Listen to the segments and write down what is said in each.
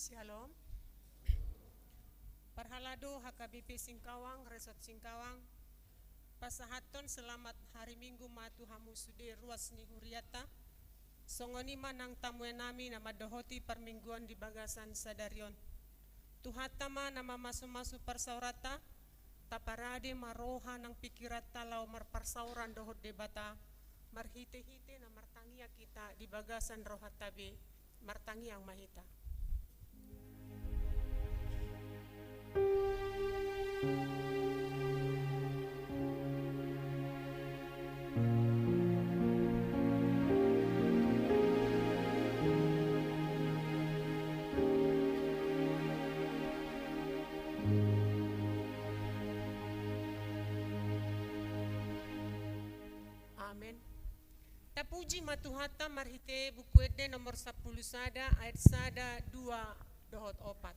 Shalom. Parhalado HKBP Singkawang, Resort Singkawang. Pasahaton selamat hari Minggu matu hamu sude ruas ni huriata. Songoni manang tamuan nami nama dohoti permingguan di bagasan sadarion. Tuhatama nama masu-masu persaurata. Taparade maroha nang pikirata lau marparsauran dohot debata. Marhite-hite na martangia kita di bagasan rohatabe. Martangiang mahita. Amin. Tapuji matuhata marhite buku ede nomor 10 sada ayat sada 2 dohot 4.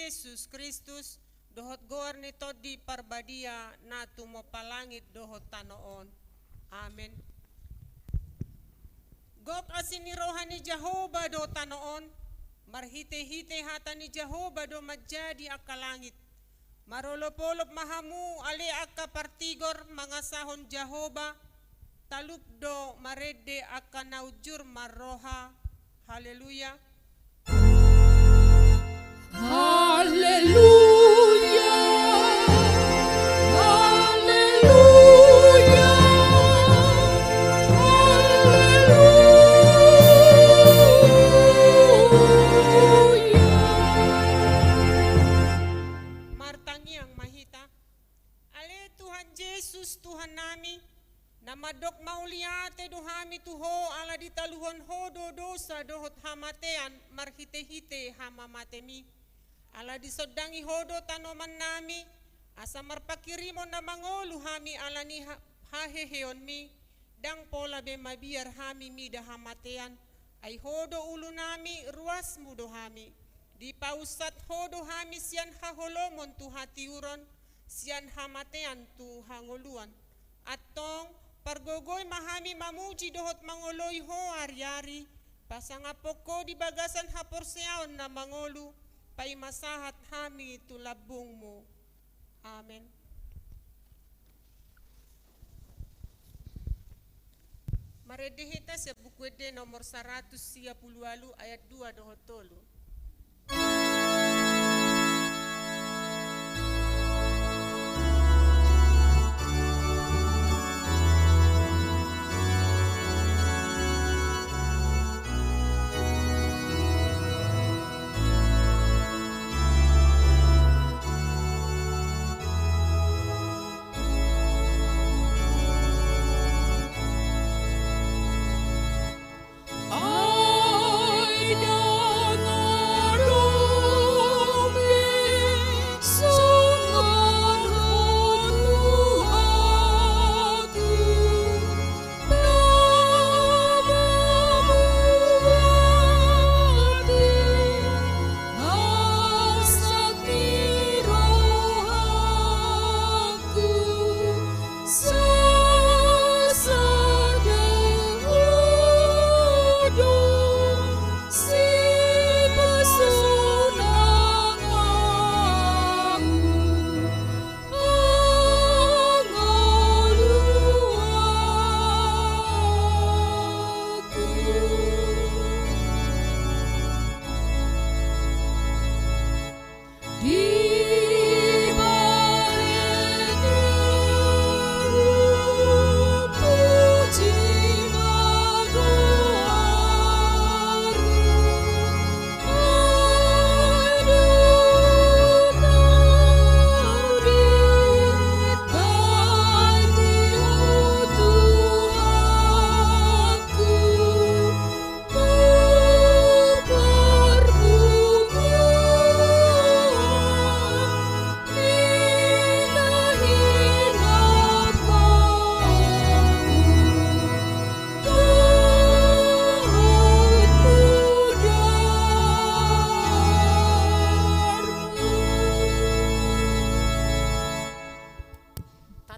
Yesus Kristus dohot goar ni todi parbadia na tumo palangit dohot tanoon. Amen. Gok asini rohani Jehovah do tanoon, marhite-hite hata ni Jehovah do majadi akalangit. Marolop-olop mahamu ali akka partigor mangasahon Jehovah, talup do marede akka naujur marroha. Haleluya. Haleluya, haleluya. tuon hodo dosa dohot hamatean marhite-hite hamamatemi. Ala disodangi hodo tanoman nami, asa marpakirimo na mangolu hami alani haheheon mi, dang pola be mabiar hami mi dahamatean, ay hodo ulu nami ruas mudo hami. Di pausat hodo hami sian haholomon tu hatiuron, sian hamatean tu hangoluan. Atong pargogoy mahami mamuji dohot mangoloy ho aryari, pasangapoko di bagasan haporseaon na mangolu, pay masahat hami tu labung mo. Amen. Maredehita sa buku ede nomor 138 ayat 2 dohot tolu.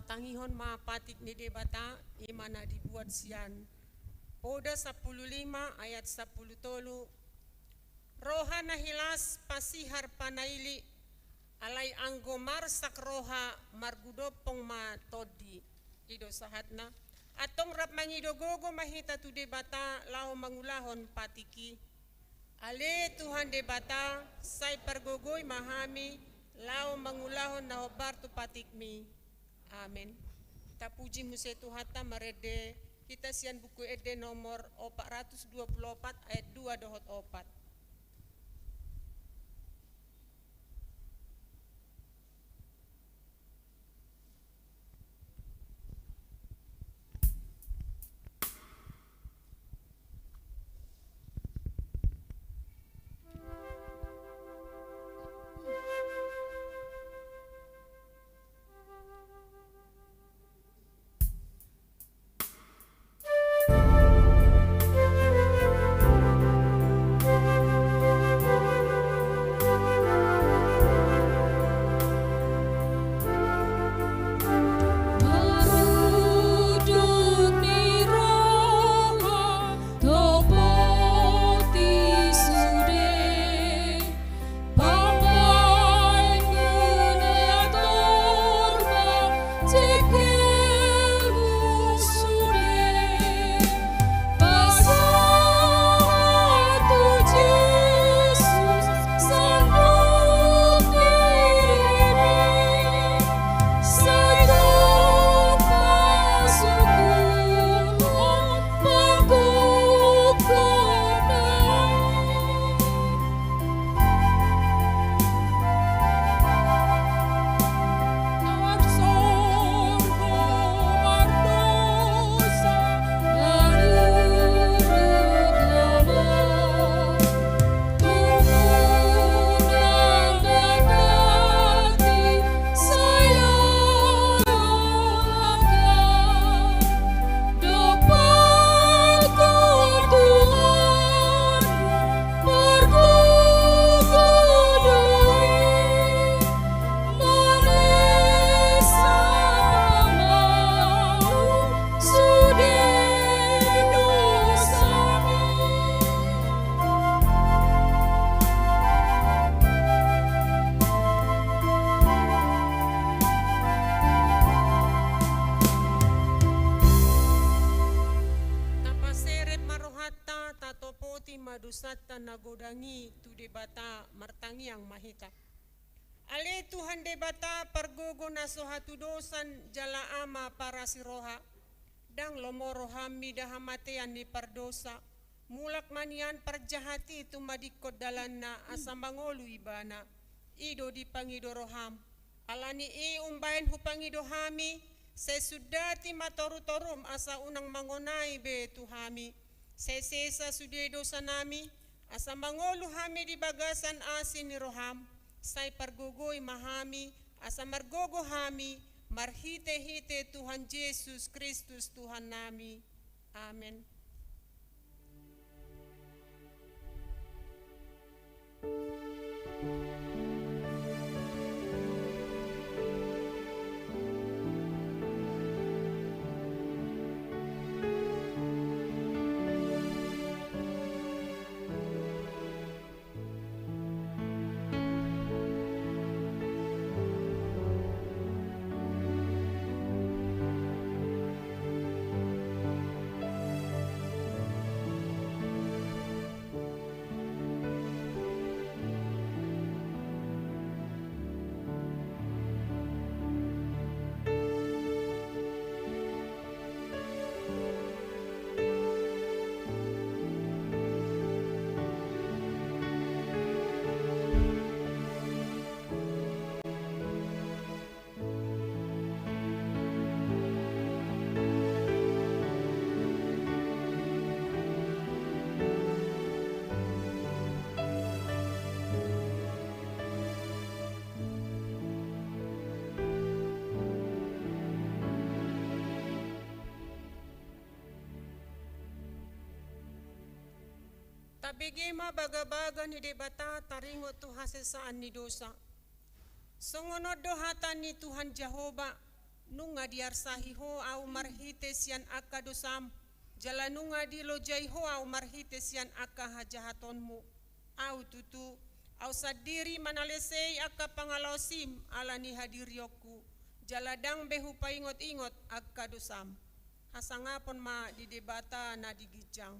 Tangihon mapatik ni debata imana dibuat sian. Oda 15 ayat 10 tolu. Roha nahilas pasihar panaili alai anggomar sak roha margudopong matodi. Ido sahatna. Atong rap mangido gogo mahita tu debata lao mangulahon patiki. Ale Tuhan debata say pargogoy mahami lao mangulahon na hobar tu patikmi. Amin. Tapuji muse Tuhata marede kita sian buku ede nomor 424 ayat 2 dohot 4. nagodangi tu debata martangi yang mahita. Ale Tuhan debata pergogo naso hatu dosan jala ama para siroha. Dang lomoro hami dahamatean ni pardosa. Mulak manian perjahati itu madikot dalanna asambangolu ibana. Ido dipangido roham. Alani umbain hupangido hami. Sesudati matoru-torum asa unang mangonai be tuhami. Sesesa sude dosa nami. Asa mangolu hami di bagasan asin ni roham. Say pargogoy mahami. Asa margogo hami. Marhite-hite Tuhan Yesus Kristus Tuhan nami. Amen. Tabigima baga-baga ni debata taringo tu hasesaan ni dosa. Songono dohatan ni Tuhan Jehovah nunga diarsahiho au marhite sian aka dosam. Jalanunga di lojaiho au marhite sian aka hajahatonmu. Au tutu au sadiri manalesei aka pangalosim alani hadirioku. Jaladang behu paingot-ingot aka dosam. Hasangapon ma di debata na digijang.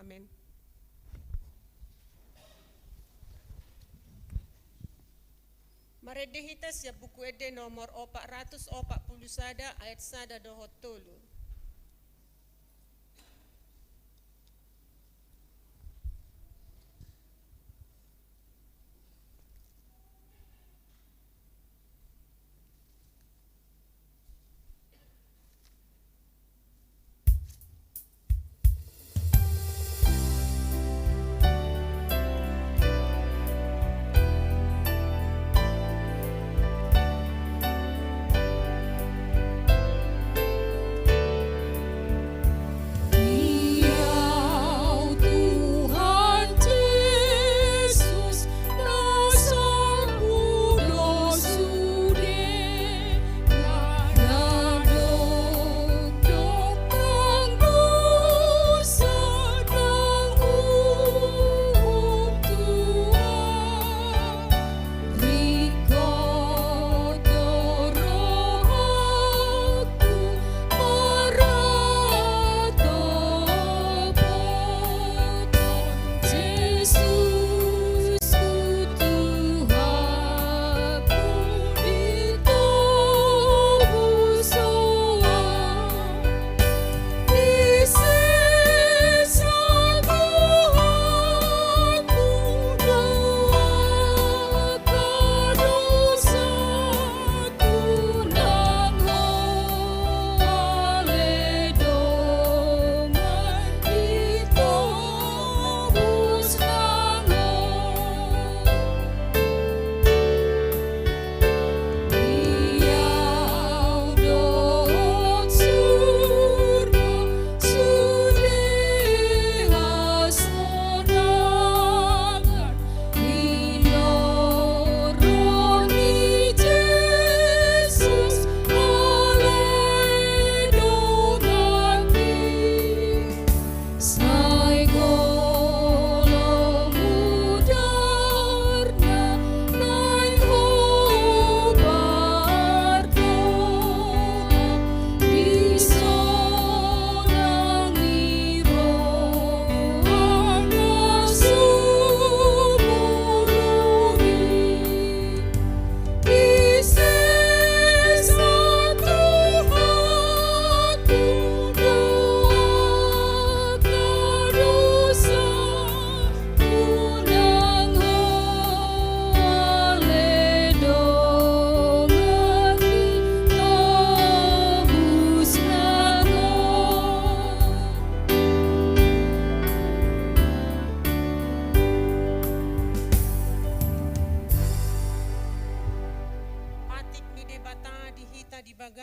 Amen. Maredehitas ya buku ede nomor 441 ayat 1 dohot tolu.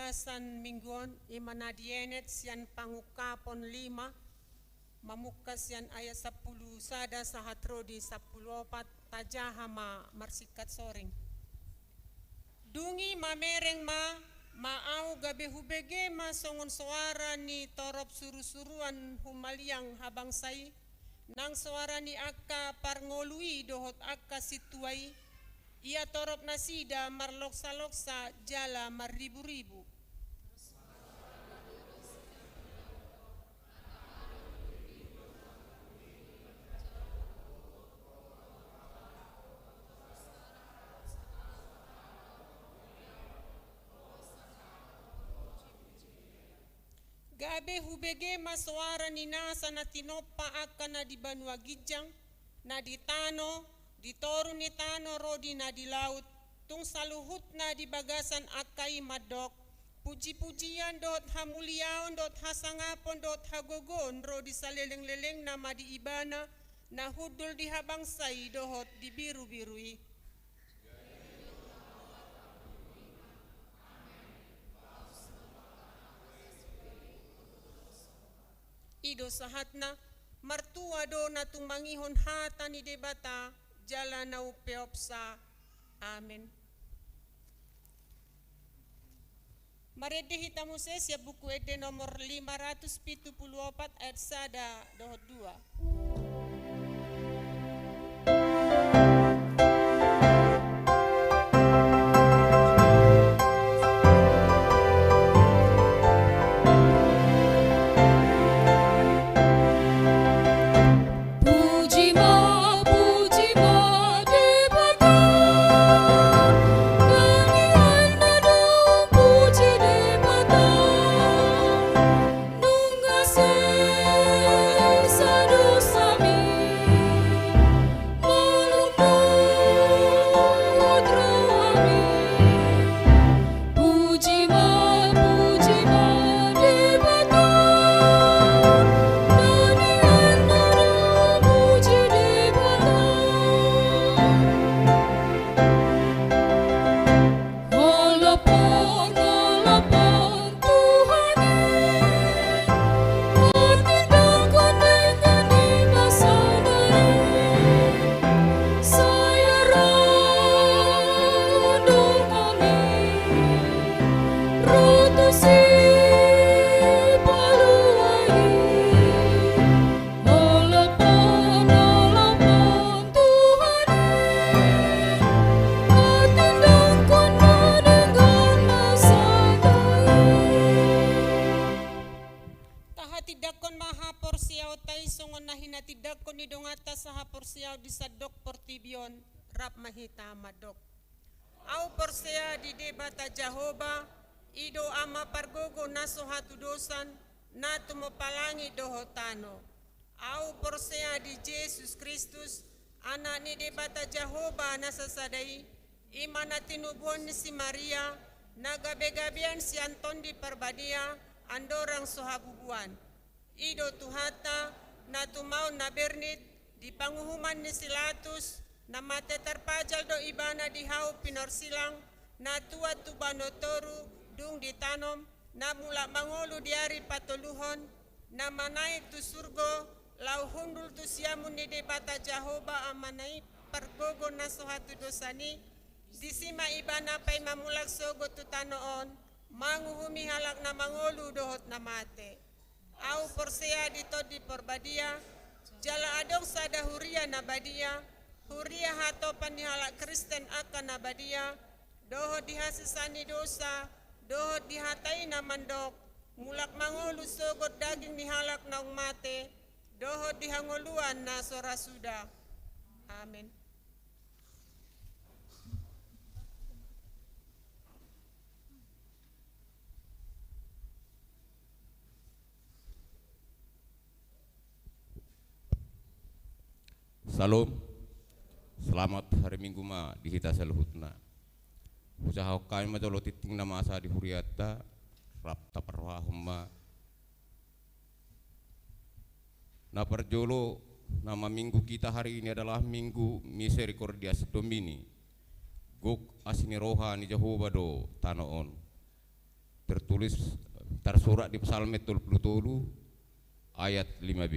bagasan mingguan imana dienet sian pangukapon 5 mamukas sian ayat 10 sada sahatro di 10 tajahama marsikat soring. Dungi mamereng maau gabe hubege songon suara ni torop suru-suruan humaliang habang sai nang suara ni akka parngolui dohot akka situai ia torop nasida marloksa-loksa jala maribu-ribu. Gabe hubege suara ni nasa na tinopa akka na di banua gijang na di tano di toru ni tano rodi na di laut tung saluhut na di bagasan akai madok puji-pujian dot hamuliaon dot hasangapon dot hagogon rodi saleleng-leleng nama di ibana na hudul di habang sai dohot di biru-birui. Ido sahatna martua do na tumangihon hata ni debata jala na upeopsa. Amen. Marede hitamu ya buku ede nomor 574 ayat sada dohot 2. Mahita madok au persea di debata Jahoba ido ama pargogo naso hatu dosan natu mopalangi dohotano au persea di Yesus Kristus anak ni debata Jahoba nasasadai imana tinubon si Maria nagabe-gabean si Anton di Parbadia andorang sohabubuan ido tuhata natu mau na bernit di panguhuman ni Silatus na mate terpajal do ibana di hau pinorsilang na tua tu banotoru dung ditanom na mula mangolu diari patoluhon na manai tu surgo lau hundul tu siamun di debata Jahoba amanai pergogo na sohatu dosani disima ibana pai mamulak sogo tu tanoon manguhumi halak na mangolu dohot na mate au persea di Porbadia jala adong sada huria na badia huria hato panihalak Kristen akan nabadia doho dihasisani dosa doho dihatai na mandok mulak mangolu sogot daging dihalak naung mate doho dihangoluan na sora suda. Amin. Salam. Selamat hari Minggu ma di kita seluhutna. Usaha kami majolo titing nama asa di huriata rapta parwahumma. Na perjolo nama minggu kita hari ini adalah Minggu tersurat di Psalm 37 ayat 5b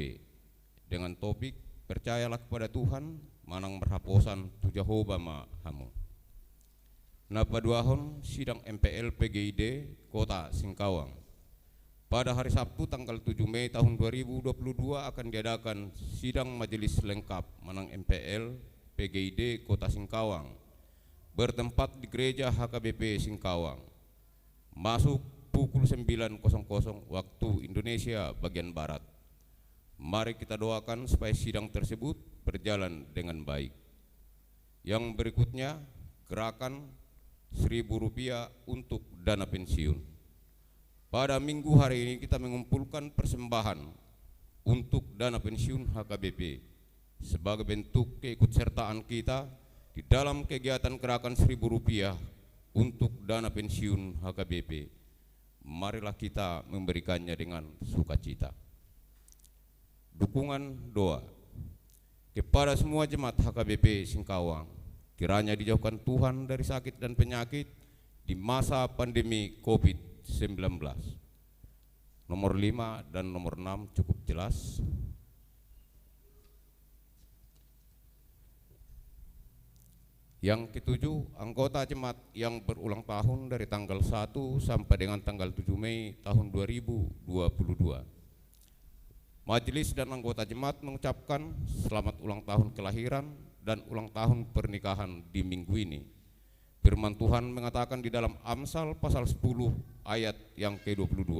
dengan topik percayalah kepada Tuhan manang berhaposan tu Jehovah ma hamu. Napaduahon sidang MPL PGID Kota Singkawang. Pada hari Sabtu tanggal 7 Mei tahun 2022 akan diadakan sidang majelis lengkap manang MPL PGID Kota Singkawang bertempat di Gereja HKBP Singkawang. Masuk pukul 9.00 waktu Indonesia bagian Barat. Mari kita doakan supaya sidang tersebut berjalan dengan baik. Yang berikutnya, gerakan Rp1.000 untuk dana pensiun. Pada minggu hari ini kita mengumpulkan persembahan untuk dana pensiun HKBP sebagai bentuk keikutsertaan kita di dalam kegiatan gerakan Rp1.000 untuk dana pensiun HKBP. Marilah kita memberikannya dengan sukacita. Dukungan doa kepada semua jemaat HKBP Singkawang, kiranya dijauhkan Tuhan dari sakit dan penyakit di masa pandemi COVID-19. Nomor 5 dan nomor 6 cukup jelas. Yang ketujuh, anggota jemaat yang berulang tahun dari tanggal 1 sampai dengan tanggal 7 Mei tahun 2022. Majelis dan anggota jemaat mengucapkan selamat ulang tahun kelahiran dan ulang tahun pernikahan di minggu ini. Firman Tuhan mengatakan di dalam Amsal pasal 10 ayat yang ke-22.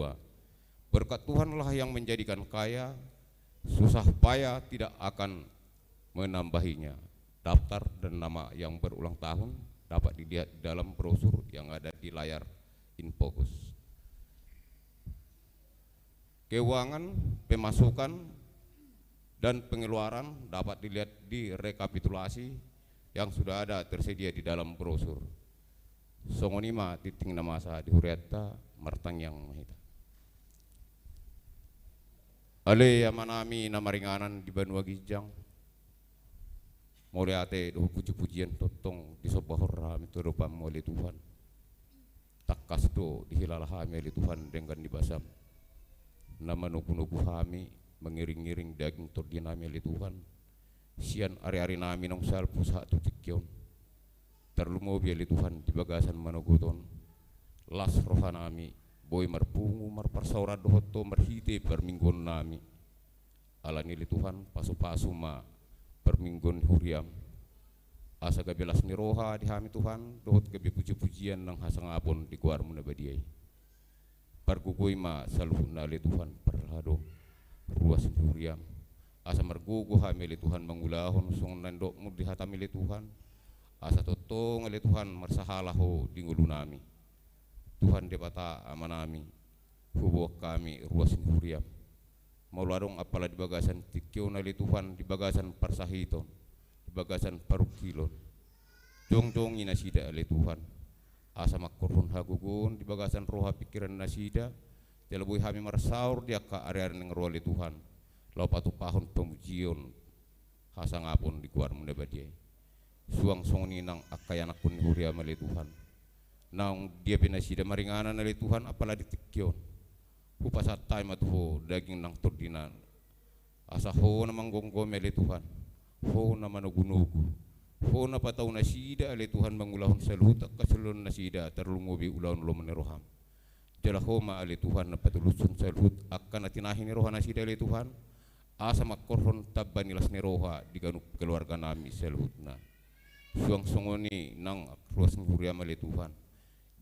Berkat Tuhanlah yang menjadikan kaya, susah payah tidak akan menambahinya. Daftar dan nama yang berulang tahun dapat dilihat dalam brosur yang ada di layar InFocus. Keuangan, pemasukan, dan pengeluaran dapat dilihat di rekapitulasi yang sudah ada tersedia di dalam brosur. Songonima titing namasa di Huriata martang yang mahita. Ale yamanami namaringanan di Banua Gijang. Mulai ate doh puji-pujian totong di sobahor rami turupam oleh Tuhan. Takas do dihilalah kami oleh Tuhan dengan dibasam. Nama nuku-nuku kami mengiring-iring daging tordinami oleh Tuhan. Sian ari-ari nami nong salpu satu tikyon. Terlumo biali Tuhan di bagasan manoguton. Las rohanami boy marpungu marparsaura dohoto marhite perminggon nami. Ala nili Tuhan pasu-pasu ma perminggon huriam. Asa gabelas ni roha di hami Tuhan dohot gabe puji-pujian nang hasangapon di kuar munabadiai. Pargugoy ma saluhun nali Tuhan perhado ruas ni huriam. Asa margugo hamili Tuhan mangulahon song nandok mo dihatamili Tuhan. Asa totong ali Tuhan marsahalaho di ngulu nami. Tuhan debata amanami hubuak kami ruas ni huriam. Maularong apala di bagasan tikyo nali Tuhan di bagasan parsahiton di bagasan parukilon. Jong-jong inasida ali Tuhan. Asa makurun hagugun di bagasan roha pikiran nasida. Jalaboy hami marsaur dia ka area ng roli Tuhan. Laupatu pahon pemujion hasangapun di kuar mundabadiai. Suang songni nang akayan akun ni huria mali Tuhan. Nang dia pinasida maringanan nali Tuhan apala ditikyon. Hupasat tay matuho daging nang turdinan. Asa ho na manggonggo mali Tuhan. Ho na manugunugu. Ho na pataw na sida ali Tuhan mangulahon sa lutak kasulon na sida terlungobi ulahon lo meneroham. Jala ho ma ali Tuhan na patulusun sa lut akan natinahin ni roha na sida ali Tuhan. Asa makorhon tabban nilas ni roha di keluarga nami sa lut na. Suang songoni nang ruas ni huriam ali Tuhan.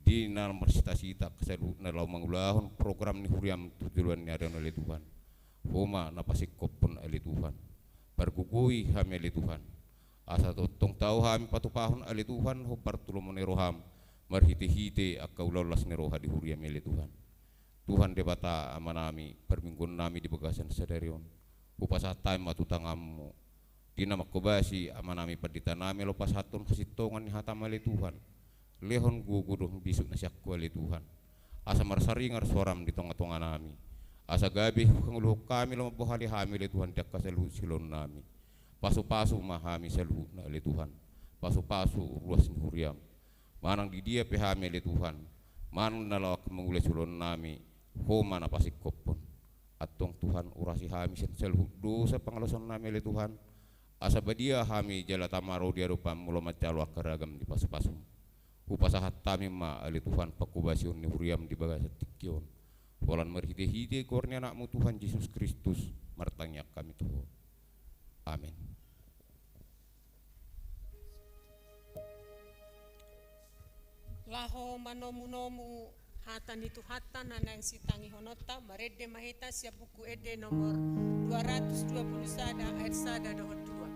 Di na marsita-sita kasalut na law mangulahon program ni huriam tujuan ni adan ali Tuhan. Homa napasikop pun ali Tuhan. Pargugoy hami ali Tuhan. Asa totong tau hami patupahon ali Tuhan ho partulumon ni roham. Marhite-hite akaulau las ni roha di huriam ali Tuhan. Tuhan debata amanami perminggon nami di bagasan sadarion. Upasatay matutangammu. Di nama kobasi amanami padita nami lopas hatun kasitongan ni hatamali Tuhan. Lehon gugudong bisuk na siyakku ali Tuhan. Asa marsaringar soram di tonga-tonga nami. Asa gabi kanguluh kami lumabuhali hami ali Tuhan tiak kasaluh silon nami. Pasu-pasu mahami saluh na ali Tuhan. Pasu-pasu ruas ni huriam. Manang di dia pehami ali Tuhan. Man nalawak mengulai sulon nami homa na pasikopon atong Tuhan urasi hami sen selhu dosa pangalosan nami oleh Tuhan asa badia hami jala tamaro dia rupa mulo macalo akaragam di pasu-pasum upasahat tami ma oleh Tuhan pakubasion ni huriam di bagasa tikion walan merhide-hide kornya anakmu Tuhan Yesus Kristus martangnya kami Tuhan. Amin. Laho manomu-nomu hatan itu hatan anang sitangi honota marede mahita siap buku ede nomor 220 sada ayat sada dohot 2.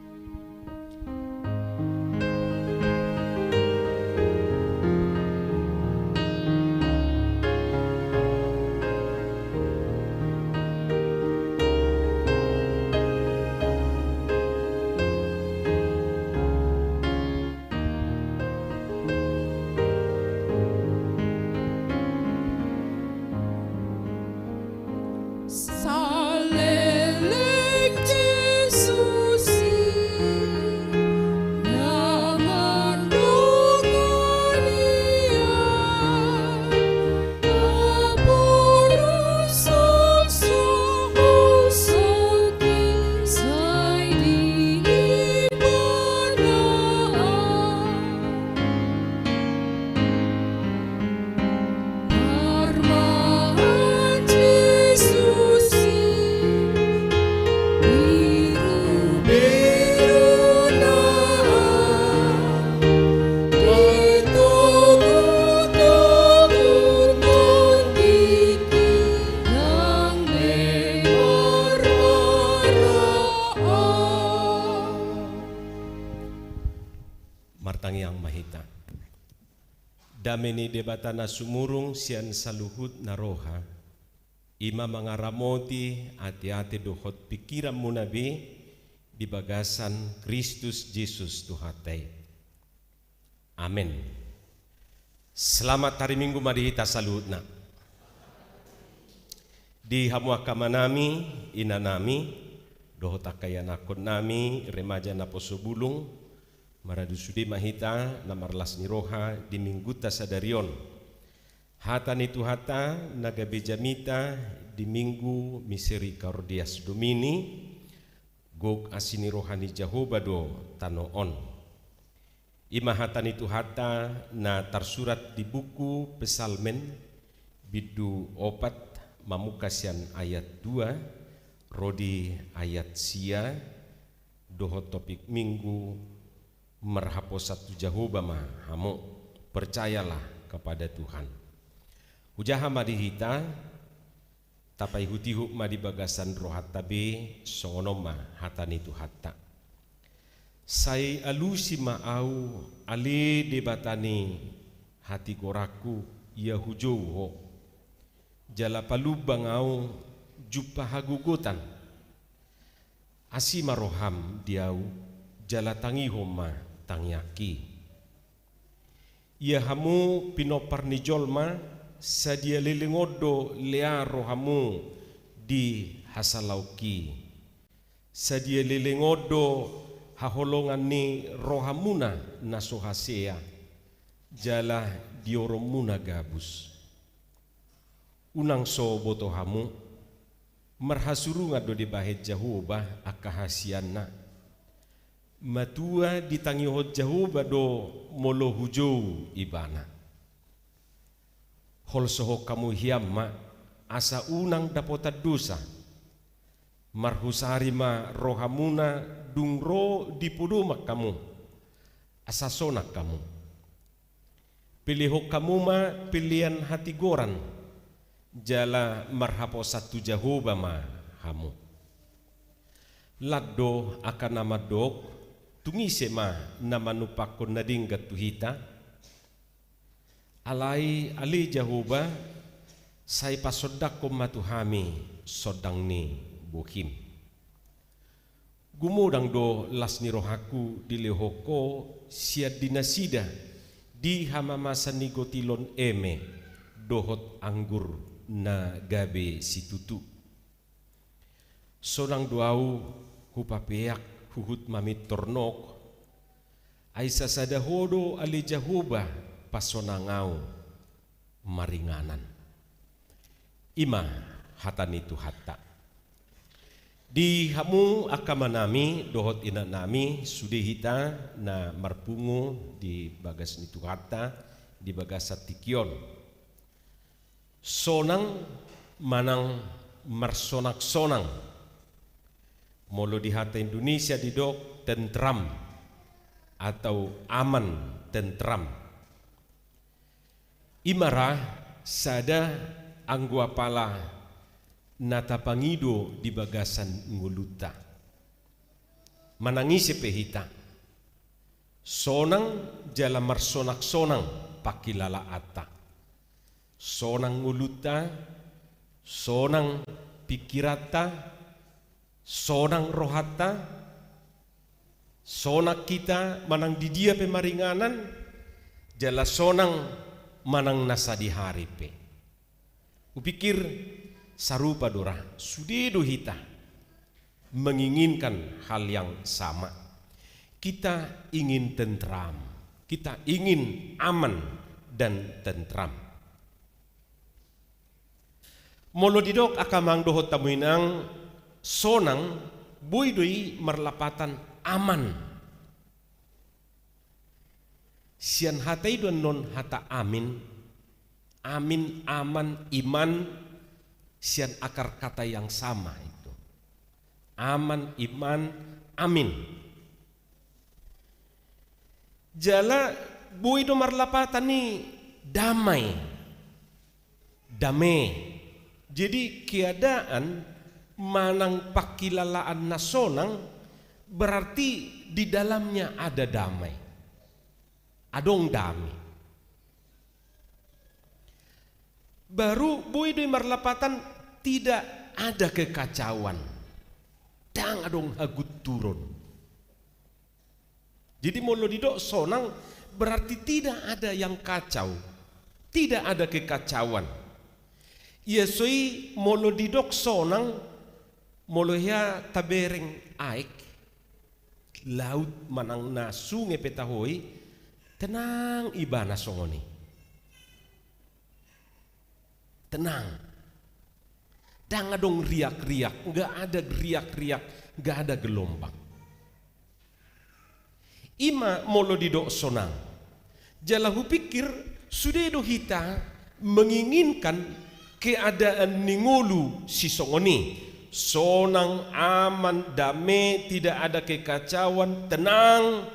Dameni debatana sumurung sian saluhut naroha ima mangaramoti hati-hati dohot pikiran munabi di bagasan Kristus Yesus Tuhatai. Amin. Selamat hari Minggu madihita saluhutna. Di hamuaka manami inanami dohot akayan akon nami remaja naposo bulung maradusudi mahita namarlas niroha di mingguta sadarion hatan itu hata nagabejamita di minggu misericordias domini gog asini rohani Jehovah do tanoon ima hatan itu hata na tersurat di buku Pesalmen bidu opat mamukasian ayat 2 rodi ayat sia dohot topik minggu merhapo satu Jehovah mah hamu percayalah kepada Tuhan. Ujaha madihita tapai hutihuk madi bagasan rohat tabe songonoma hatan itu hatta. Sai alusi maau ale debatani hati goraku ia hujauho jala palubang au jupa hagugutan asima roham diau jala tangi homa tangyaki ia hamu pinopar ni jolma sadia lelengodo learo hamu di hasalauki sadia lelengodo haholongan ni rohamuna nasohasea jala dioromuna gabus unang so boto hamu marhasurunga do di bahet Jehovah akahasianna matua ditangihot Jehovah do molo hujau ibana hol soho kamu hiamma asa unang dapota dosa marhusari ma rohamuna dungro dipudumak kamu asa sonak kamu pilih kamu ma pilihan hati goran jala marhapo satu Jehovah ma hamu laddo akan nama dok tungise ma namanupakon na dinggat tuhita alai ali Jehovah say pasodak ko matuhami sodang ni buhim gumudang do las ni rohaku dilehoko siad dinasida di hamamasan ni gotilon eme dohot anggur na gabe situtu sonang duau hupapeak huhut mamit tornok ay sasadahodo ali Jehovah pasonangau maringanan. Ima hatan itu hatta. Di hamu akama nami dohot ina nami sudah hita na marpungu di bagas nitu hatta di bagas satikion. Sonang manang marsonak-sonang. Molo di hata Indonesia di dok tentram atau aman tentram. Imara sada anggua pala nata pangido di bagasan nguluta. Manangisi pehita. Sonang jala marsonak sonang pakilala ata. Sonang nguluta, sonang pikirata, sonang rohata, sonak kita manang di dia pemaringanan, jala sonang manang nasa di hari pe. Kupikir sarupa dora, sudedo hita menginginkan hal yang sama. Kita ingin tentram, kita ingin aman dan tentram. Molo didok akamang dohot tamuinang sonang buidui merlapatan aman. Sian hatai don non hata amin, amin, aman, iman, sian akar kata yang sama itu. Aman, iman, amin. Jala buido marlapatan ni damai, damai. Jadi keadaan manang pakilalaan nasonang berarti di dalamnya ada damai. Adong damai. Baru buidoi marlapatan tidak ada kekacauan. Dang adong hagut turun. Jadi molo didok sonang berarti tidak ada yang kacau. Tidak ada kekacauan. Yesoi molo didok sonang molo ya tabereng aik laut manang na sungai petahoi tenang ibana songoni. Tenang. Dang adong riak-riak, enggak ada riak-riak, enggak ada gelombang. Ima molo didok sonang. Jalahu pikir sudah do hita menginginkan keadaan ningulu si songoni. Sonang, aman, damai, tidak ada kekacauan, tenang,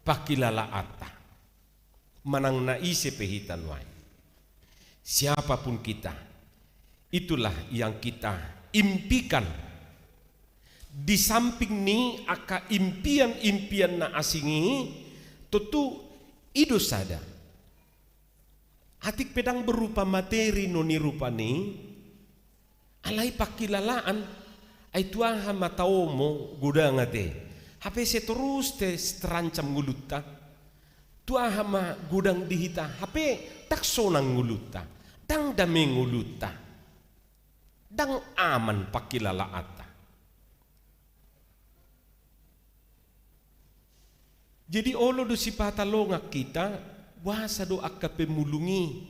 pakilala ata. Manang naisi pehitan wai. Siapapun kita, itulah yang kita impikan. Di samping ni aka impian-impian na asingi, tentu ido sada. Hatik pedang berupa materi noni rupani, alai pakilalaan, ay tuaha mataomo gudangate. Hape se terus te terancam nguluta, tuaha ma gudang dihita, hape tak sonang nguluta, dang dame nguluta, dang aman pakilalaata. Jadi olo do sipata longak kita, wasa do akka pemulungi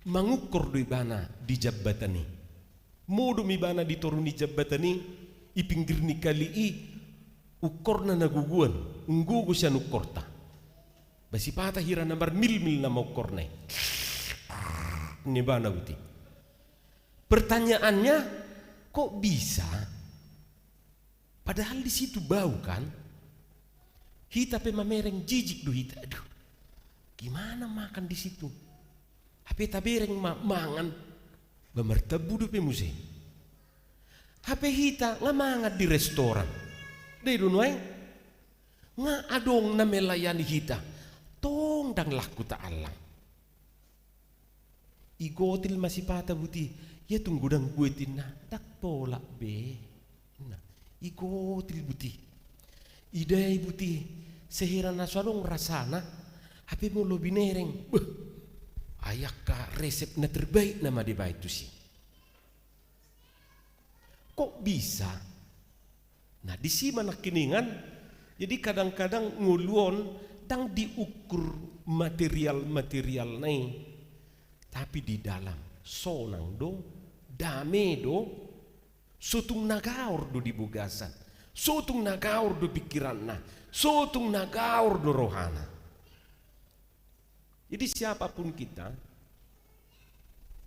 mangukur do ibana di jabatani. Modo mibana ditoruni jabatani ipinggir ni kali ukor na naguguan nggugu siya nukorta. Basi pata hira nambar mil-mil na maukor na ni bana uti. Pertanyaannya kok bisa? Padahal di situ bau kan? Hita pe mamereng jijik do hita. Aduh. Gimana makan di situ? Hape tabereng mangan bemertebu do pe musim. Hape hita ngamangat di restoran. Dei dunway nga adong na melayani hita. Tong dang laku taalang. Igotil masipata buti. Ya tunggu dang buetin na dak tolak be. Nah, igotil buti. Idai buti seheran nasadong rasana. Hape mo lo binereng, ayak ka resep na terbaik nama di bait tu si. Kok bisa? Nah di si mana kiningan, jadi kadang-kadang nguluon dang diukur material-material nai. Tapi di dalam sonang do, dame do, sotung nagaur do di bugasan, sotung nagaur do pikiran na, sotung nagaur do rohana. Jadi siapapun kita,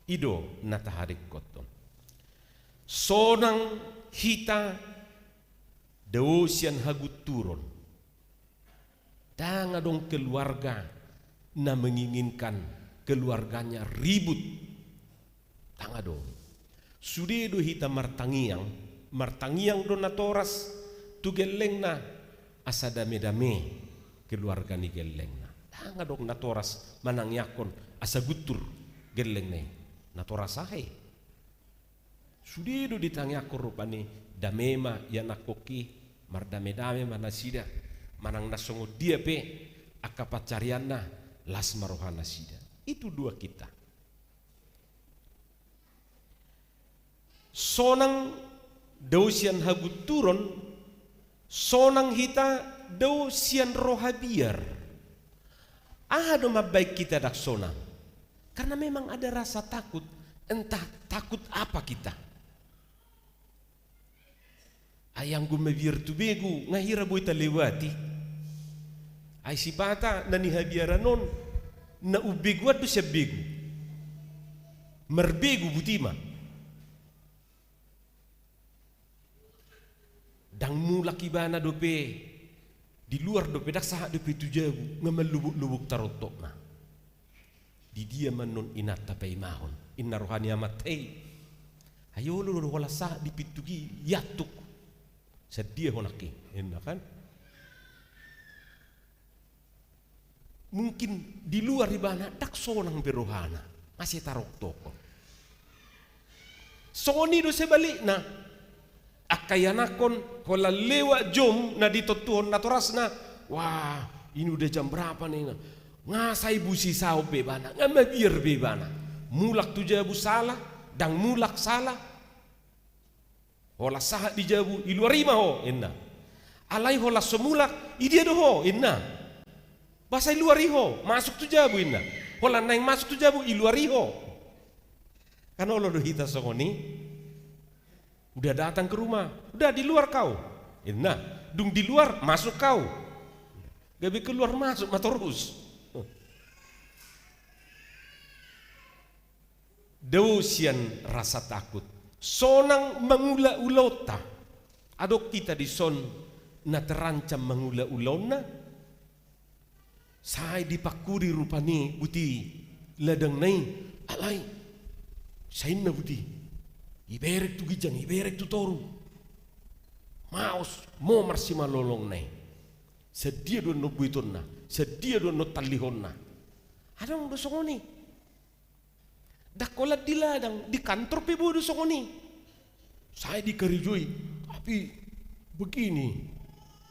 ido nataharik koton. Sonang hita do sian hagut turun. Danga dong keluarga na menginginkan keluarganya ribut. Danga dong. Sudah do hita martangiang do natoras tu geleng na asa dame-dame keluarga ni geleng na. Danga dong natoras manangyakon asa gutur geleng na natoras ahe. Sudah do ditangyakon rupani damema yanakoki mardame-dame manasida. Manang nasongo dia pe akapacariana las marohana sida. Itu dua kita. Sonang dau sian hagut turun, sonang hita dau sian roha biar. Ada mabaik kita dak sonang. Karena memang ada rasa takut, entah takut apa kita. Ayang gue mebir tu begu ngahira boy lewati. Ay si bata na nihabiara non na ubegu atu siya begu. Merbegu butima. Dang mulak ibana dope di luar dope dak saha dope tu jabu ngamelubuk-lubuk tarotok na. Di dia manon inata pay mahon inna rohani amatay. Ayo lu wala saha dipitugi yatuk. Sedia honaki, enak kan? Mungkin di luar ibana dak sonang berohana masih tarok toko. Soni do sebalik na akayanakon kola lewa jom na ditotuhon natorasna. Wah, ini udah jam berapa nih? Ngasai busi sao bebana, ngamabir bebana. Mulak tu jabu salah, dang mulak salah. Hola sahat dijabu iluarima ho inna. Alai hola semulak idia do ho inna. Bahasa iluari ho masuk tu jabu inna. Hola naing masuk tu jabu iluari ho. Karena Allah do hita songoni udah datang ke rumah, udah di luar kau. Inna, dung di luar masuk kau. Gabi keluar masuk matorus. Dausian rasa takut. Sonang mangula-ulota. Adok kita di son na terancam mangula-ulona. Saya dipakuri rupani buti ladang nai alai. Sain na buti. Iberek tu gijang, iberek tu toru. Maos mo marsima lolong nai. Sedia do no buiton na, sedia do no talihon na. Adong do songoni. Dakolat di ladang, di kantor pibu do songoni. Saya dikerijui, tapi begini,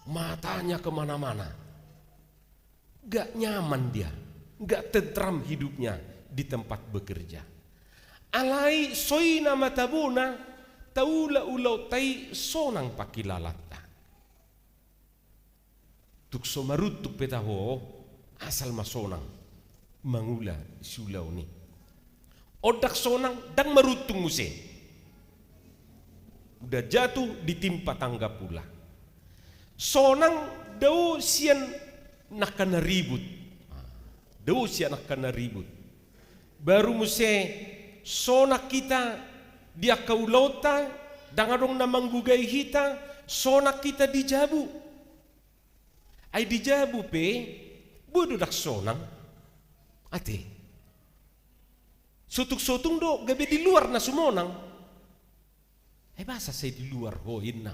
matanya kemana-mana. Gak nyaman dia, gak tentram hidupnya di tempat bekerja. Alai soina matabuna, taula ulau tai sonang pakilalata. Tuk somarut tuk petaho, asal masonang, mangula sulau ni. Odak sonang dang merutung muse. Udah jatuh ditimpa tangga pula. Sonang dau sian nakana ribut. Dau sian nakana ribut. Baru muse sonak kita dia kaulota dangadong namanggugai hita sonak kita dijabu. Ay dijabu pe bodo dak sonang. Ate. Sutuk-sutung do gabi di luar na sumonang. Basa saya di luar ho inna.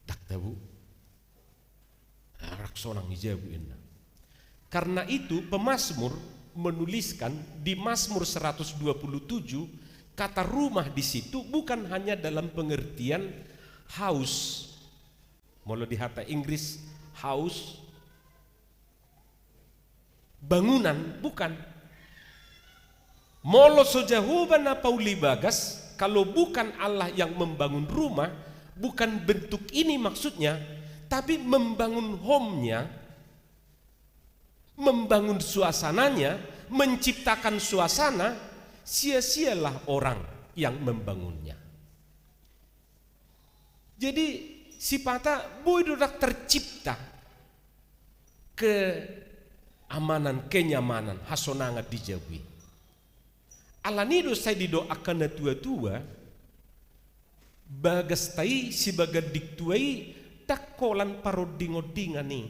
Dak tabu. Rak sonang ijabu inna. Karena itu pemazmur menuliskan di Mazmur 127 kata rumah di situ bukan hanya dalam pengertian house. Molo di bahasa Inggris house bangunan bukan. Molo sojahuban pauli bagas, kalau bukan Allah yang membangun rumah, bukan bentuk ini maksudnya, tapi membangun home-nya, membangun suasananya, menciptakan suasana, sia-sialah orang yang membangunnya. Jadi sipata boidodak tercipta keamanan, kenyamanan, hasonangat di Jawi. Alanido saya didoakan na tua-tua, bagas tai si baga diktuai takolan parodingodingan nih.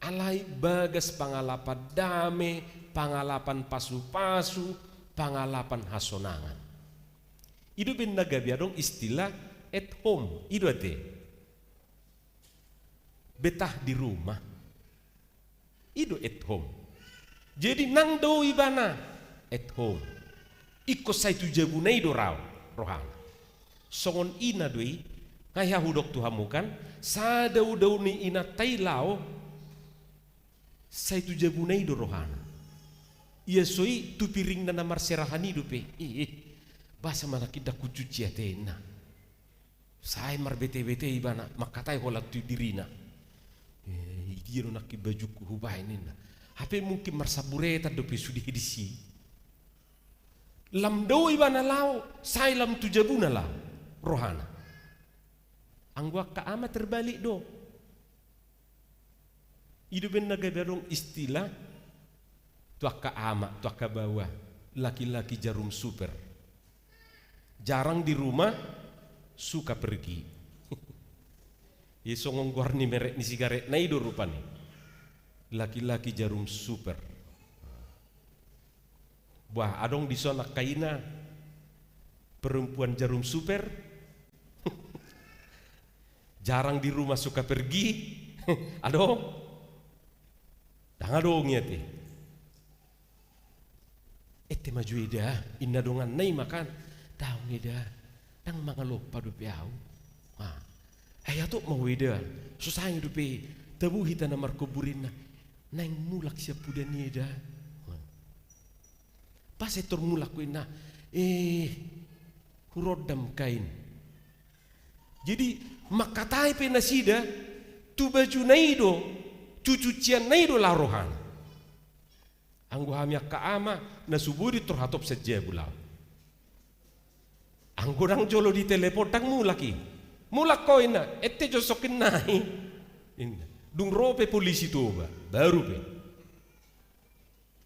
Alai bagas pangalapan dame, pangalapan pasu-pasu, pangalapan hasonangan. Ido bin nagabiadong istilah at home, ido ate. Betah di rumah. Ido at home. Jadi nang do ibana at home. Iko say tu jabunay do raw rohana. Songon ina doi ngaya hudok tuhamu kan sa daw ni ina tailao say tu jabunay do rohana. Iya soi tu piring na namar serahani do pe. Basa manakida kucuci atena. Say mar bete-bete ibana makatai holat tu dirina. Dia nak baju kuhubainin. Hape mungkin marsabureta do pe sudi edisi. Lam do ibana lao, say lam tu jabuna lao, rohana. Anggua kaama terbalik do. Idu ben nagadarong istilah tuak kaama, tuak kabawa, laki-laki jarum super. Jarang di rumah, suka pergi. Yesongong guar ni merek ni sigaret na ido rupanya. Laki-laki jarum super. Wah, adong di sana kaina perempuan jarum super. Jarang di rumah suka pergi. Adong. Dang adong ya te. Ete maju ida, inna dongan nai makan. Daung ida, dang mangalopa do piau. Ah. Ayato mau ida. Susahnya do pe. Tabu hita na markuburin na. Nang mulak siya pudan ida. Pas etor mulak kuina hurodam kain. Jadi makatai pe nasida tu baju naido cucucian naido larohan. Anggo hamya kaama nasuburi terhatop saja bulau. Anggo dang jolo di telepon dang mulaki. Mulak koina ette josokin nai. Dung rope polisi toba baru pe.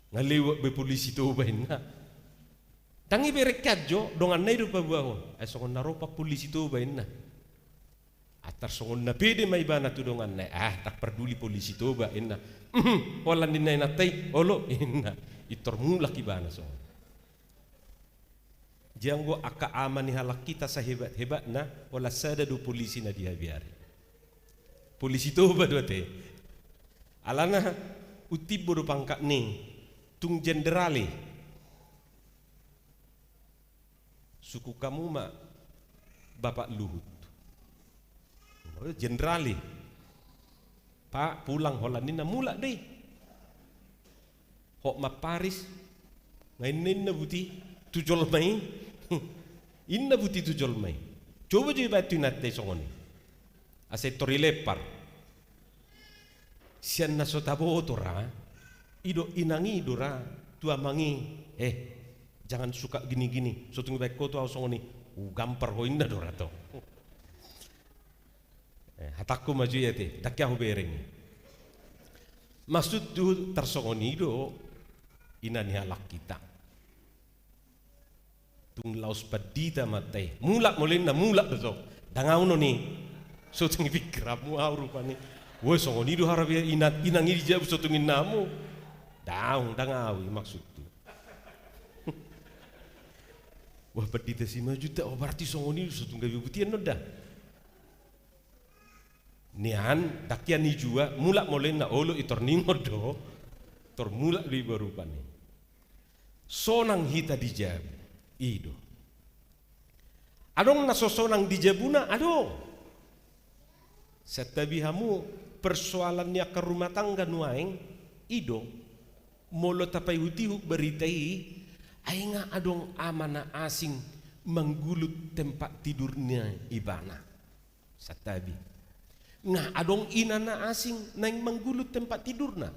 Ngaliwak be polisi tu bahin na. Tangi berek kadjo dongan nai rupa buahon. Songon naropa polisi tu bahin na. Atar songon na pede mai bana tu dongan nai. Tak peduli polisi tu bahin na. Walan din nai natai olo inna. Itor mulak ibana songon. Janggo aka aman ni halak kita sahebat-hebat na wala sada do polisi na dihabiari. Polisi tu ba dote. Alana utibo do pangkat ni. Tung jenderali suku kamu mak Bapak Luhut jenderali Pak pulang holandina mulak deh hok ma Paris ngainin na buti tujol mai inna buti tujol mai coba jadi batu nate songoni ase tori lepar sian na sotabo tora ido inangi dora tua mangi jangan suka gini-gini so tunggu baik koto songoni gampar ho inda dora to hatakku maju ya te takya ho bereng maksud tu tersongoni do inani halak kita tung laus padita matai mulak molina mulak do dangauno ni so tunggu pikramu rupani wo songoni do harap inangi dijab so tunggu namu daung dangawi maksud tu. Wah pedita si maju tak berarti songoni setunggal bibutian noda. Nian dakian ni jua mulak molena olo itor ningodo tor mulak di barupani. Sonang hita dijab ido. Adong nasosonang dijabuna adong. Setabihamu persoalannya ke rumah tangga nuaing ido. Molo tapai hutihu beritai ainga adong amana asing menggulut tempat tidurnya ibana satabi nga adong inana asing nang menggulut tempat tidurna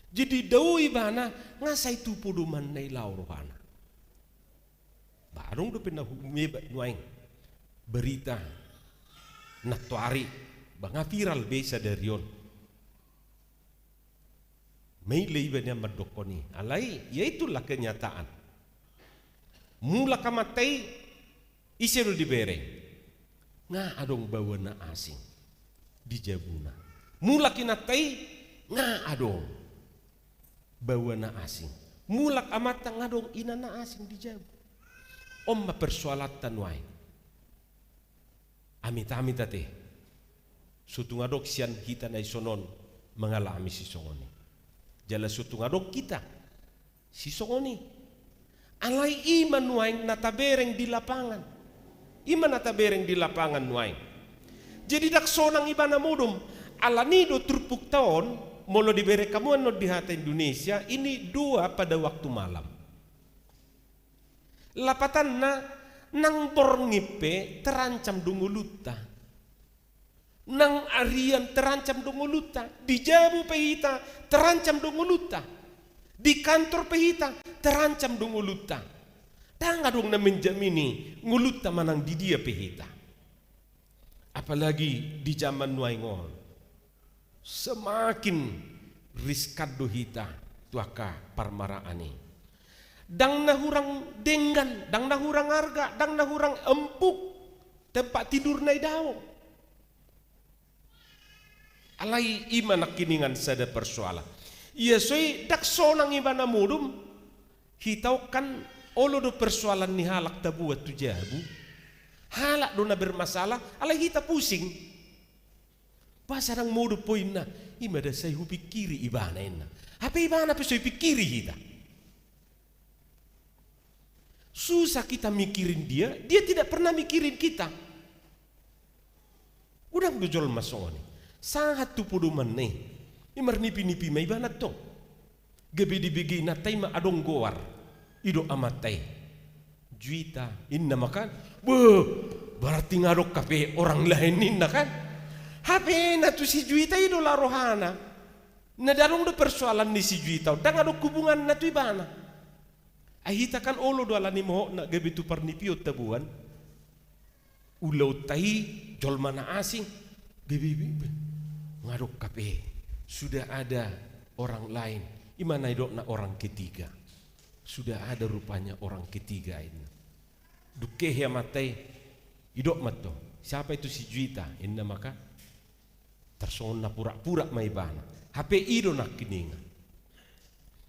Jadi dawi bana ngasai tu puduman na ilaw rohana. Barong do pinahumeba nuaing berita na tuari banga viral besa dari yon. May leiba niya madokoni. Alay, ya itulah kenyataan. Mula kamatay, isiro dibereng. Nga adong bawa na asing di jabuna. Mula kinatay, nga adong bawa na asing. Mula amata nga adong ina na asing di jabu. Om mapersoalatan wain. Amit-amit ate. Sutung adok siyan kita na isonon mengalami si songoni. Jala sutung adok kita si songoni. Alay iman wain natabereng di lapangan. Iman natabereng di lapangan wain. Jadi daksonang iba na mudum. Alanido turpuk taon molo dibere kamu no di hata Indonesia ini 2 pada waktu malam. Lapatan na nang borngipe terancam dunguluta. Nang arian terancam dunguluta. Di jabu pehita terancam dunguluta. Di kantor pehita terancam dunguluta. Tangga dong na menjamini nguluta manang di dia pehita. Apalagi di zaman nuaingon. Semakin riskado hita tuaka parmaraani. Dang nahurang denggan, dang nahurang harga, dang nahurang empuk tempat tidur na daw. Alay iman nakiningan sada persoalan. Iya soy daksonang iba na mudum hitaw kan olo do persoalan ni halak tabuat tu jabu. Halak do na bermasalah, alay hita pusing. Pasarang mudu poin na ima da say hupikiri ibana ina. Hape ibana pe soy pikiri hita. Susah kita mikirin dia, dia tidak pernah mikirin kita. Udah ngejol masoni. Sangat tu puduman nih. Imar nipi-nipi may banat to. Gabi dibigi na tay ma adong goar. Ido amatay. Juita inna makan. Berarti ngadok kape orang lain inna kan. Hape na tu si Juita ido la rohana. Nadarong do persoalan ni si Juita. Dan ngadok hubungan na tu ibana. Ahita kan olo do alani mo na gabi tu parnipio tabuan. Ulaw tahi jol mana asing. Gabi ngadok kape. Sudah ada orang lain. Imana idok na orang ketiga. Sudah ada rupanya orang ketiga ini. Duke ya matai idok mato. Siapa itu si Juita? Inna maka tersona pura-pura maibana. HP ido nak kininga.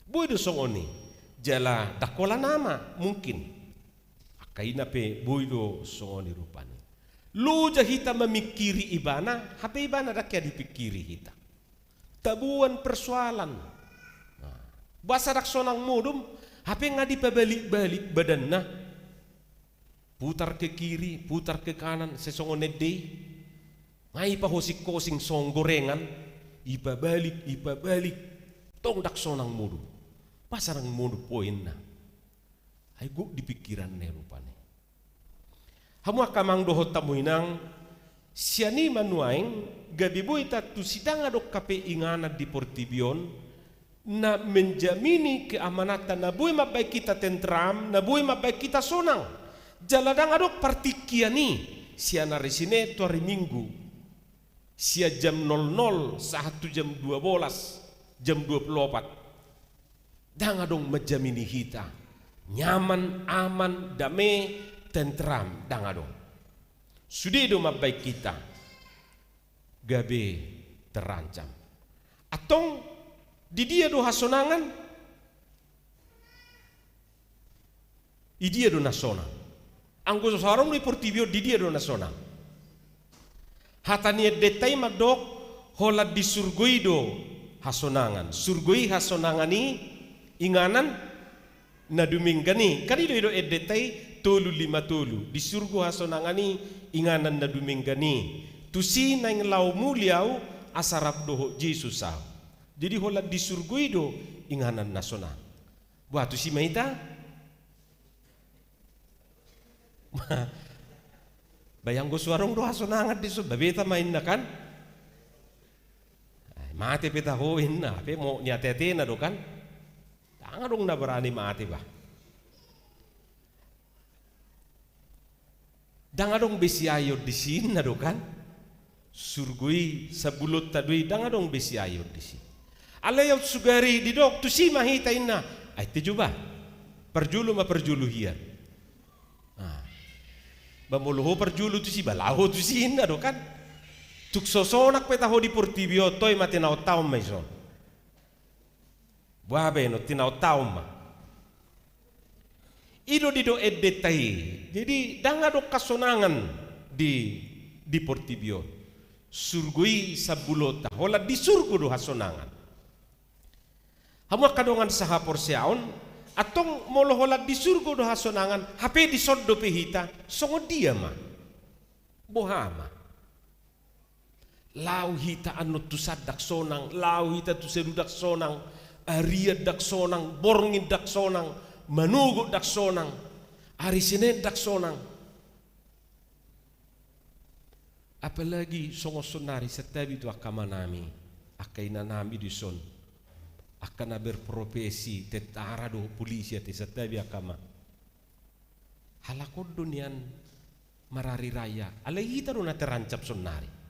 Boy do songoni. Jala dakola nama mungkin. Akaina pe boy do songoni rupanya. Lu jahita memikiri ibana, HP ibana dak ya dipikiri hita. Tabuan persoalan. Bahasa dak sonang mudum, HP ngadi pabalik-balik badan na. Putar ke kiri, putar ke kanan, sesongone dei. Ngai pa hosik-kosing song gorengan, ipa balik, tong dak sonang mudum. Pasarang mudu poin na. Ay gu di pikiran ne rupane. Hamu akamang dohot tamuinang siani manuaing gabi boy tu sidang adok kape ingana di Portibion na menjamini keamanatan na boy mabay kita tentram, na boy mabay kita sonang. Jaladang adok partikiani siana resine tu hari Minggu. Sia jam 00 satu jam 12 jam 24. Dang adong menjamini hita nyaman, aman, damai, tentram dang adong. Sudah do mabaik kita gabe terancam. Atong di dia do hasonangan i dia do nasonang. Anggo sarong ni Portibio di dia do nasonang. Hatani detai madok hola di surgoi do hasonangan. Surgoi hasonangan ni inganan na duminggani kanido ido edetai tolu 5 tolu di surga hasonangani inganan na duminggani tusi nang lau muliau asarap doho Jesus sao. Jadi holat di surga ido inganan nasonang. Wah tusi maita bayang go suarong do hasonangan di so babeta main na kan. Mati peta hoin na, pe mau nyate na do kan? Tangan dong na berani mati bah. Danga dong besi ayo di sini na do kan? Surgui sabulut tadui danga dong besi ayo di sini. Alayaw sugari di dok tu si mahita inna. Ay te juba. Perjulu ma perjulu hiyan. Bamuluho perjulu tu si balaho tu si inna do kan? Tuk sosonak peta ho di portibio toy ma tinao taum maison. Buabe no tinao taum ma. Ido dido edetai. Jadi danga do kasonangan di portibio. Surgui sabulota. Hola di surgu do hasonangan. Hamu kadongan sahapor seaon atong molo hola di surgu do hasonangan. Hape di soddo pehita. Songo dia ma. Bohama. Lau hita anu tusad dak sonang, lau hita tusedu dak sonang, aria dak sonang, borngin dak sonang, manugo dak sonang, hari Senin dak sonang. Apalagi songo sonari setabi tu akamanami, akaina nami di son, akana berprofesi tentara do polisi ati setabi akama. Halakod dunian marari raya, alai hita do na terancap sonari.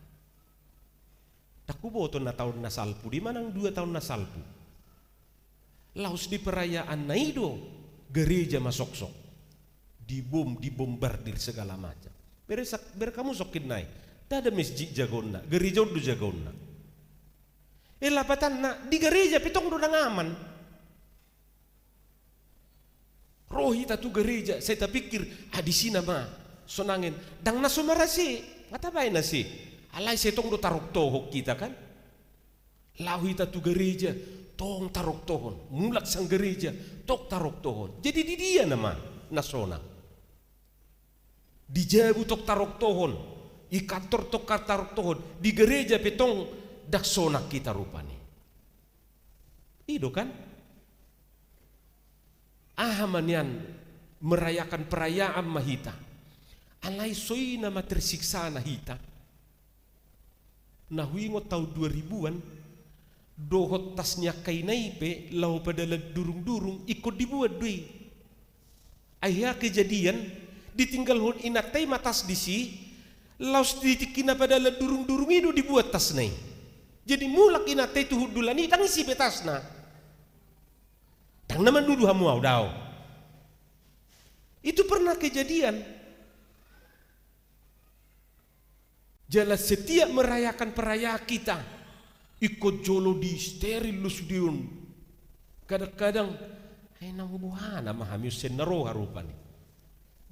Takubo to na tahun na salpu, di manang 2 tahun na salpu. Laos di perayaan na ido, gereja masok-sok. Dibombardir segala macam. Kamu sokin nai, tada masjid jagon na, gereja udah jagon na. Lapatan na, di gereja pitong udah ngaman. Rohi tatu gereja, saya tak pikir, di sini mah, sonangin, dang na sumarasi, ngatapain na sih? Alai setong do tarok tohok kita kan? Lawi tatu gereja, tong tarok tohon, mulak sang gereja, tok tarok tohon. Jadi di dia nama nasona. Di jabu tok tarok tohon, i kantor tok tarok tohon, di gereja petong dak sonak kita rupani. Ido kan? Ahamanian merayakan perayaan mahita. Alai soi nama tersiksa na hita. Nah wingo tahun 2000-an dohot tasnya kainai pe lau pada durung-durung ikut dibuat dui. Ayah kejadian ditinggal hon inatai matas disi lau sedikina pada durung-durung itu dibuat tas nai. Jadi mulak inatai tu hudulani tang isi betasna. Tang naman dudu hamu audao. Itu pernah kejadian. Jelas setiap merayakan perayaan kita ikut jolo di steril lusdiun. Kadang-kadang nang buhana mahami senaro harupani.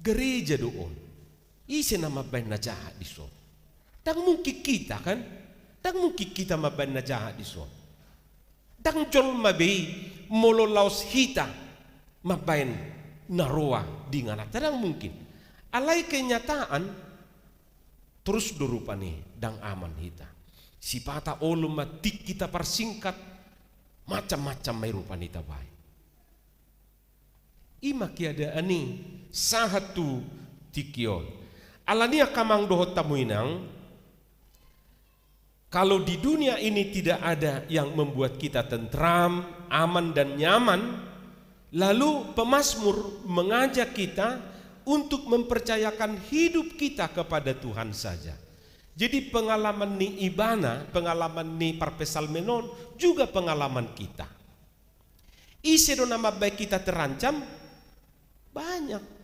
Gereja doon. Isi nama bain na jahat di so. Dang mungkin kita kan? Dang mungkin kita mabain na jahat di so. Dang jol mabei molo laos hita mabain naroa di ngana. Dang mungkin. Alai kenyataan terus dorupani dang aman hita. Sipata olum matik kita persingkat macam-macam may rupani tabay. Ima kiada ani sahatu tikion. Alania kamang dohot tamuinang. Kalau di dunia ini tidak ada yang membuat kita tentram, aman dan nyaman, lalu pemazmur mengajak kita untuk mempercayakan hidup kita kepada Tuhan saja. Jadi pengalaman ni Ibana, pengalaman ni Parpesalmenon juga pengalaman kita. Isi do nama baik kita terancam banyak.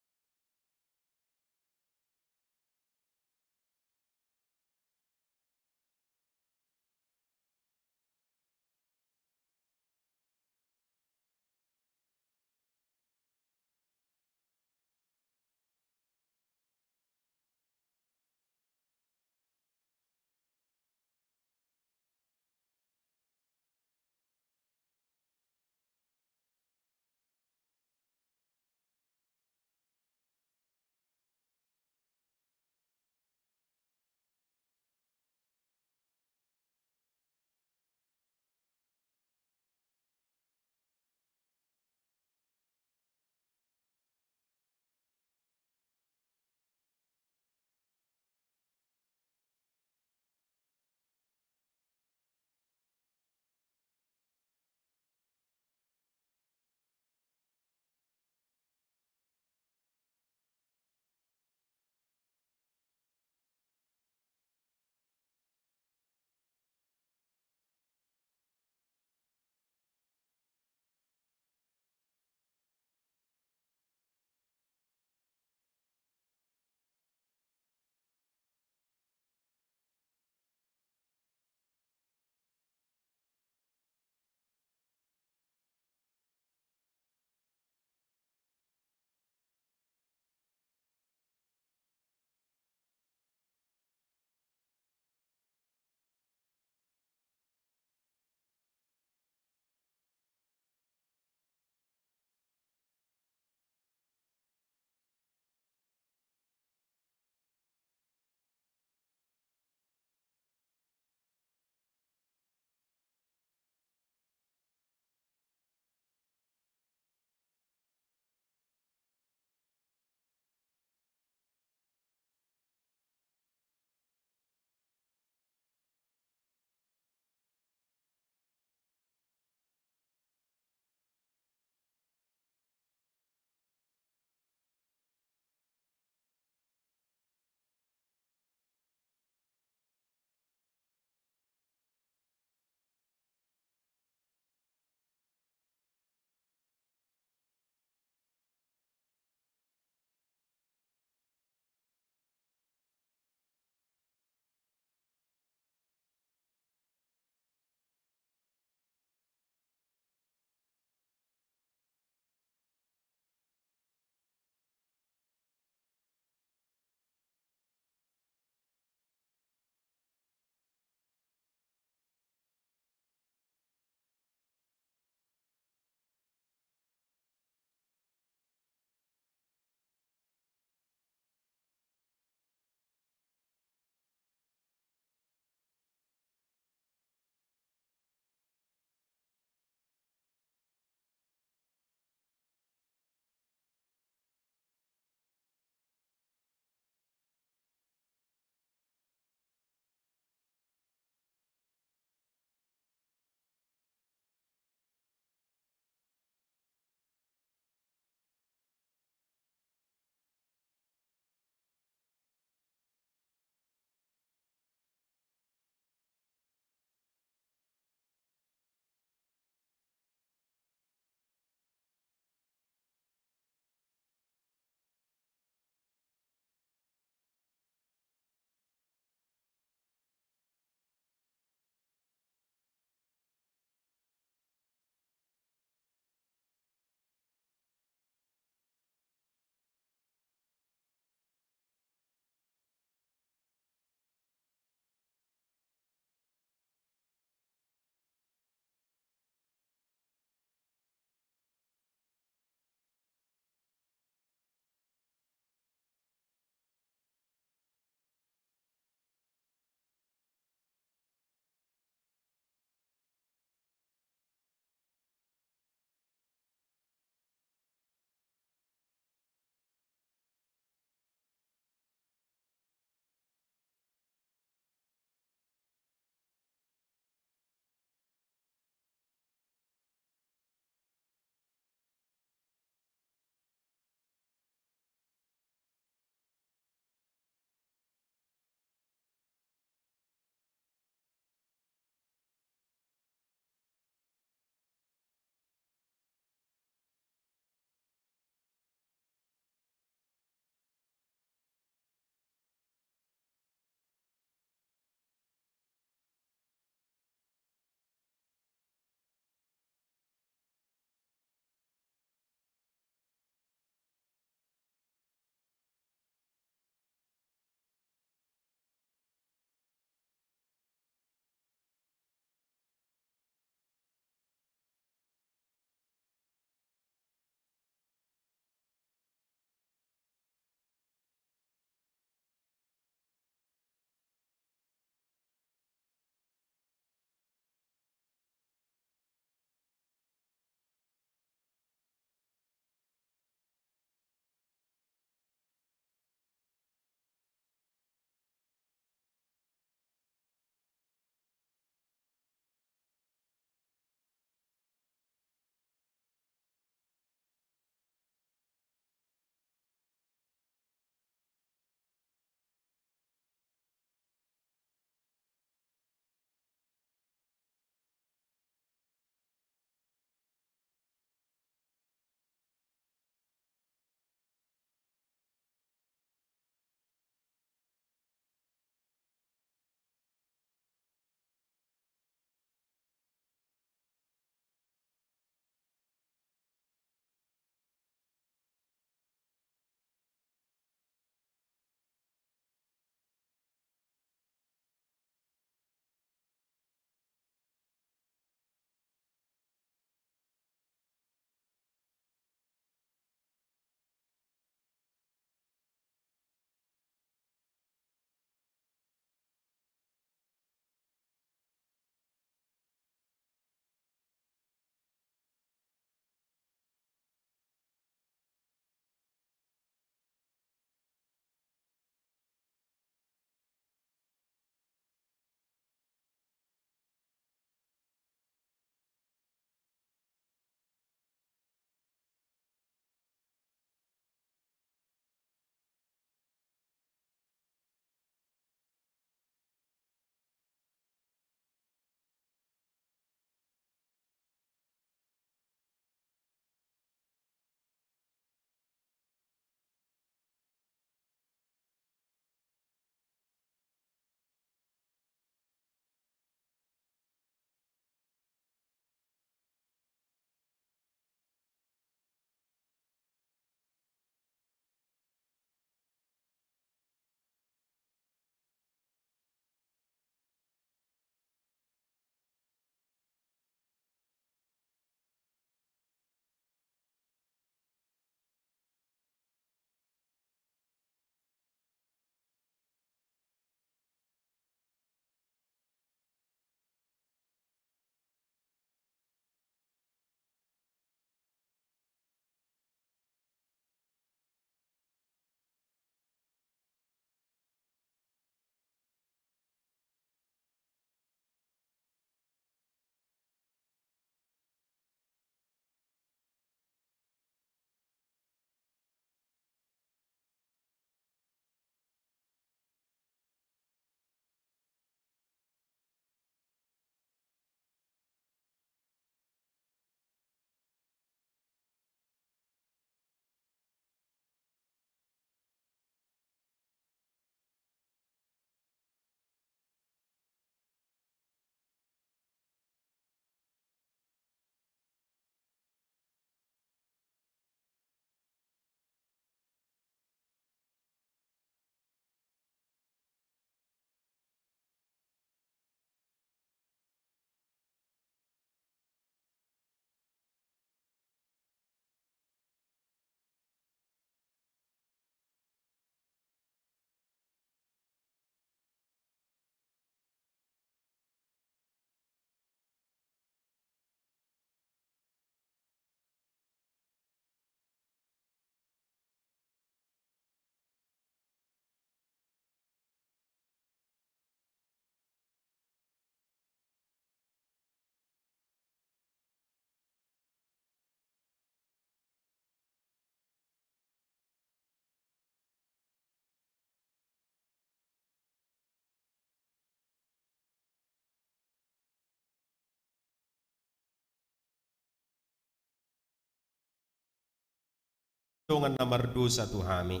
dongan namar dosa tu hami.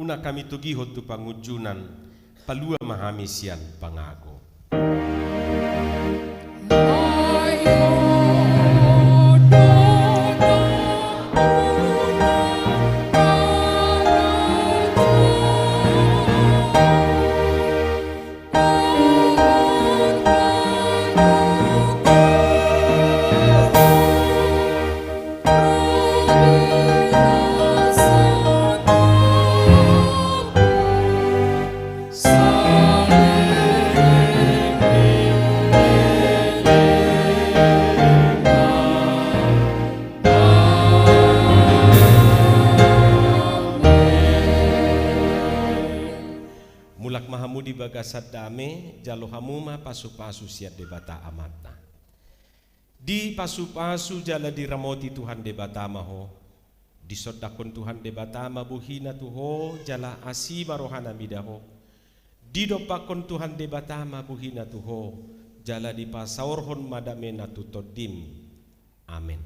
Una kami tugihot tu pangujunan, palua mahami sian pangago. Di bagasat dame jalo hamuma pasu-pasu siat debata amata. Di pasu-pasu jala diramoti Tuhan debata maho. Disodakon Tuhan debata mabuhina tuho jala asima rohana midaho. Didopakon Tuhan debata mabuhina tuho jala dipasaurhon madamena tutodim. Amin.